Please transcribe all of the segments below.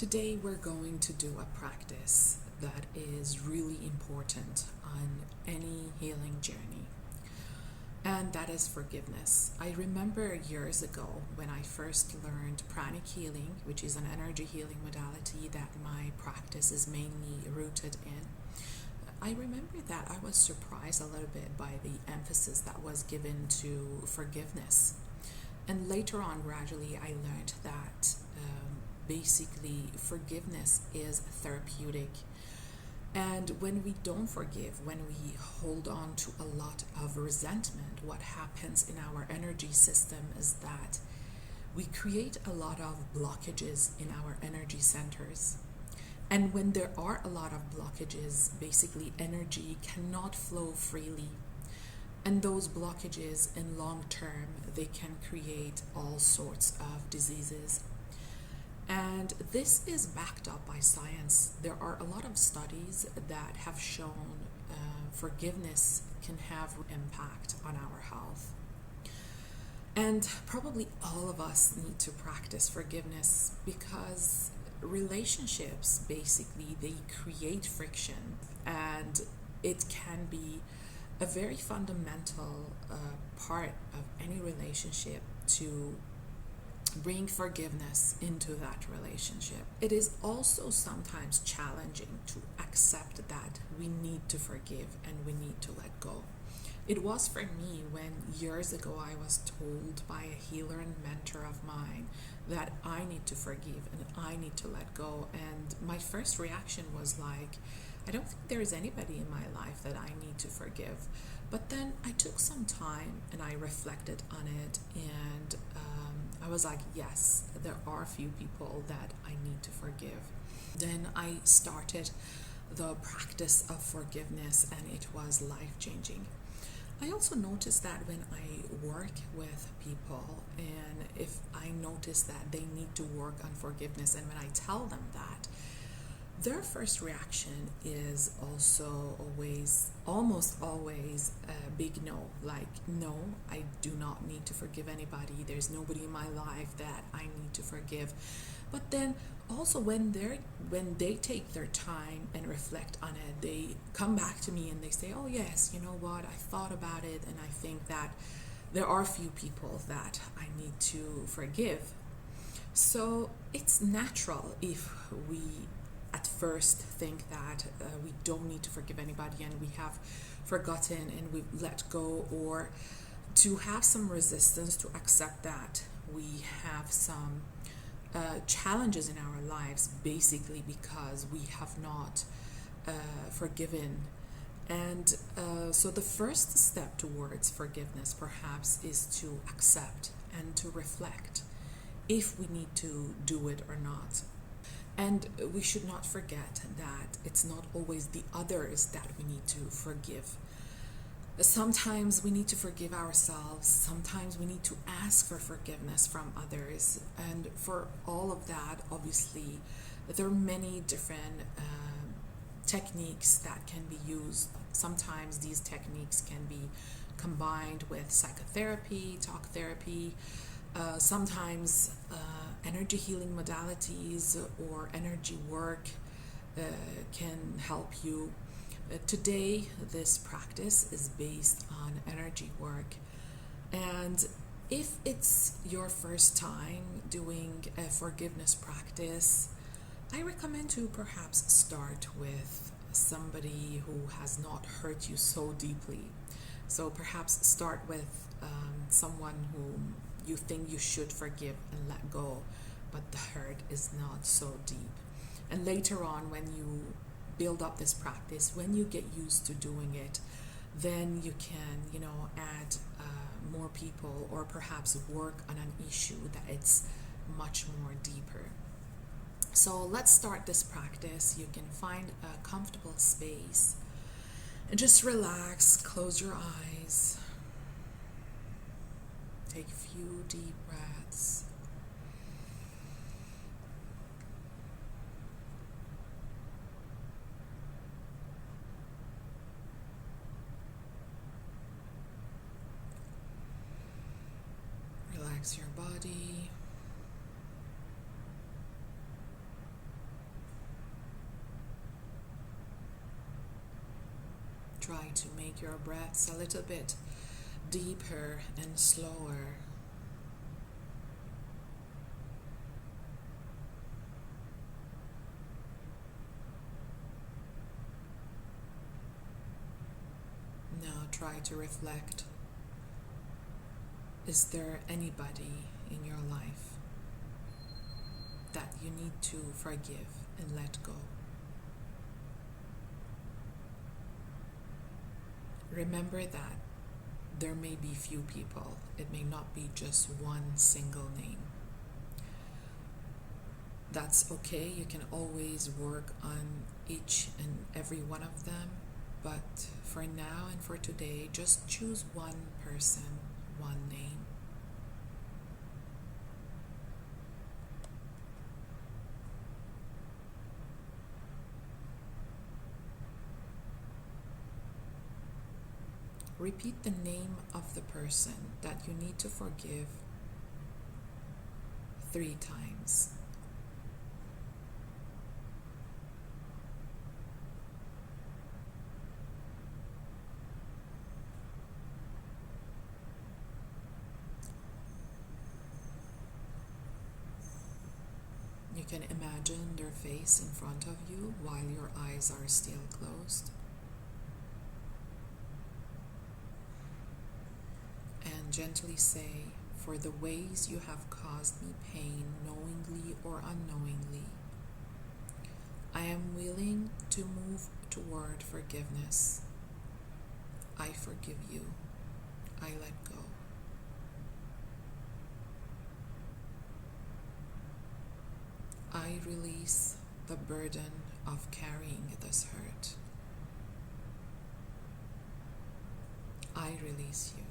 Today we're going to do a practice that is really important on any healing journey, and that is forgiveness. I remember years ago when I first learned pranic healing, which is an energy healing modality that my practice is mainly rooted in. I remember that I was surprised a little bit by the emphasis that was given to forgiveness. And later on, gradually, I learned that basically forgiveness is therapeutic. And when we don't forgive, when we hold on to a lot of resentment, what happens in our energy system is that we create a lot of blockages in our energy centers. And when there are a lot of blockages, basically energy cannot flow freely. And those blockages in long term, they can create all sorts of diseases. And this is backed up by science. There are a lot of studies that have shown forgiveness can have impact on our health. And probably all of us need to practice forgiveness because relationships basically they create friction, and it can be a very fundamental part of any relationship to bring forgiveness into that relationship. It is also sometimes challenging to accept that we need to forgive and we need to let go. It was for me when years ago I was told by a healer and mentor of mine that I need to forgive and I need to let go. And my first reaction was like, I don't think there is anybody in my life that I need to forgive. But then I took some time and I reflected on it, and I was like, yes, there are a few people that I need to forgive. Then I started the practice of forgiveness, and it was life changing. I also noticed that when I work with people, and if I notice that they need to work on forgiveness, and when I tell them that, their first reaction is also almost always a big no. Like, no, I do not need to forgive anybody. There's nobody in my life that I need to forgive. But then also when they take their time and reflect on it, they come back to me and they say, oh yes, you know what, I thought about it and I think that there are a few people that I need to forgive. So it's natural if we at first think that we don't need to forgive anybody and we have forgotten and we've let go, or to have some resistance to accept that we have some challenges in our lives, basically because we have not forgiven. And so the first step towards forgiveness perhaps is to accept and to reflect if we need to do it or not. And we should not forget that it's not always the others that we need to forgive. Sometimes we need to forgive ourselves. Sometimes we need to ask for forgiveness from others. And for all of that, obviously, there are many different techniques that can be used. Sometimes these techniques can be combined with psychotherapy, talk therapy, sometimes energy healing modalities or energy work can help you. Today, this practice is based on energy work. And if it's your first time doing a forgiveness practice, I recommend to perhaps start with somebody who has not hurt you so deeply. So perhaps start with someone whom you think you should forgive and let go, but the hurt is not so deep. And later on, when you build up this practice, when you get used to doing it, then you can, add more people or perhaps work on an issue that it's much more deeper. So let's start this practice. You can find a comfortable space and just relax, close your eyes, take a few deep breaths. Relax your body. try to make your breaths a little bit deeper and slower. Now try to reflect. Is there anybody in your life that you need to forgive and let go? Remember that there may be few people. It may not be just one single name. That's okay. You can always work on each and every one of them. But for now and for today, just choose one person, one name. Repeat the name of the person that you need to forgive 3 times. You can imagine their face in front of you while your eyes are still closed. And gently say, "For the ways you have caused me pain, knowingly or unknowingly, I am willing to move toward forgiveness. I forgive you. I let go." I release the burden of carrying this hurt. I release you.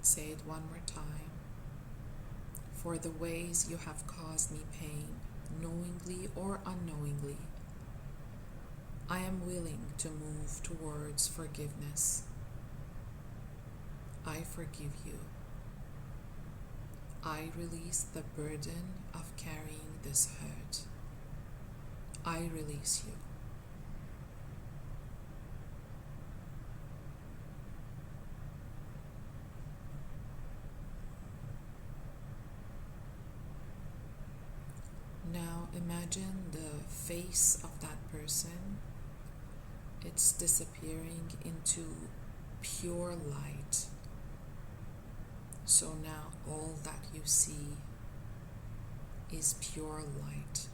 Say it one more time. "For the ways you have caused me pain, knowingly or unknowingly, I am willing to move towards forgiveness. I forgive you. I release the burden of carrying this hurt. I release you." Now imagine the face of that person. It's disappearing into pure light. So now all that you see is pure light.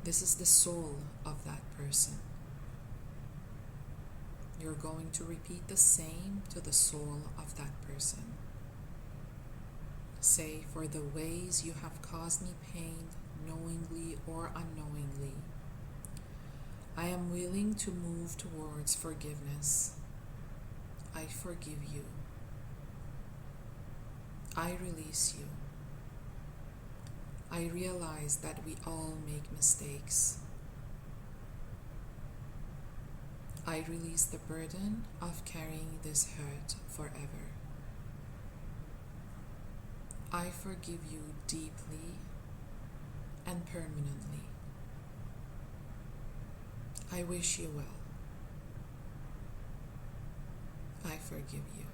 This is the soul of that person. You're going to repeat the same to the soul of that person. Say, "For the ways you have caused me pain, knowingly or unknowingly, I am willing to move towards forgiveness. I forgive you. I release you. I realize that we all make mistakes. I release the burden of carrying this hurt forever. I forgive you deeply and permanently. I wish you well. I forgive you."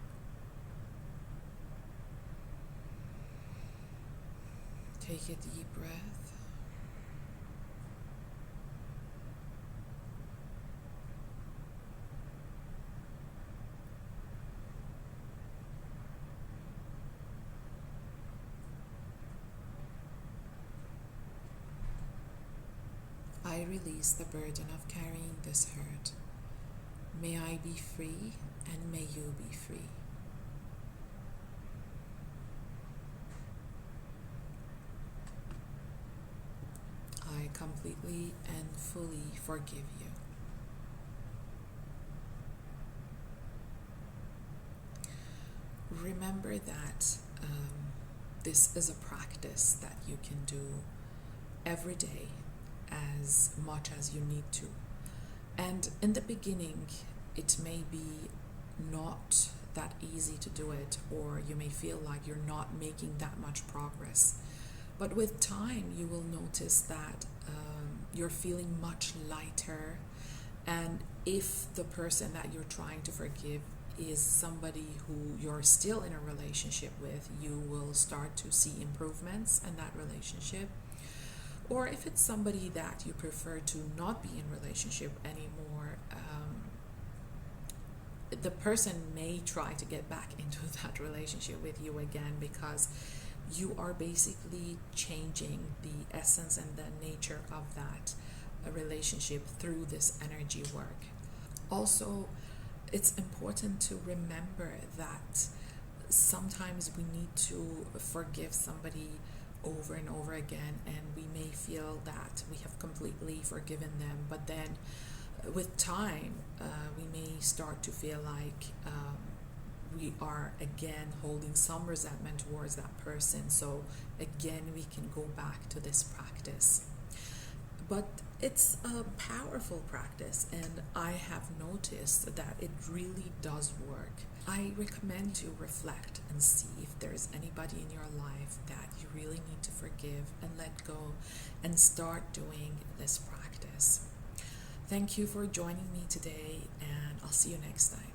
Take a deep breath. I release the burden of carrying this hurt. May I be free and may you be free. I completely and fully forgive you. Remember that this is a practice that you can do every day as much as you need to. And in the beginning, it may be not that easy to do it, or you may feel like you're not making that much progress. But with time, you will notice that you're feeling much lighter. And if the person that you're trying to forgive is somebody who you're still in a relationship with, you will start to see improvements in that relationship. Or if it's somebody that you prefer to not be in relationship anymore, the person may try to get back into that relationship with you again, because you are basically changing the essence and the nature of that relationship through this energy work. Also, it's important to remember that sometimes we need to forgive somebody over and over again, and we may feel that we have completely forgiven them, but then with time we may start to feel like we are again holding some resentment towards that person. So again, we can go back to this practice. But it's a powerful practice, and I have noticed that it really does work. I recommend you reflect and see if there's anybody in your life that you really need to forgive and let go, and start doing this practice. Thank you for joining me today, and I'll see you next time.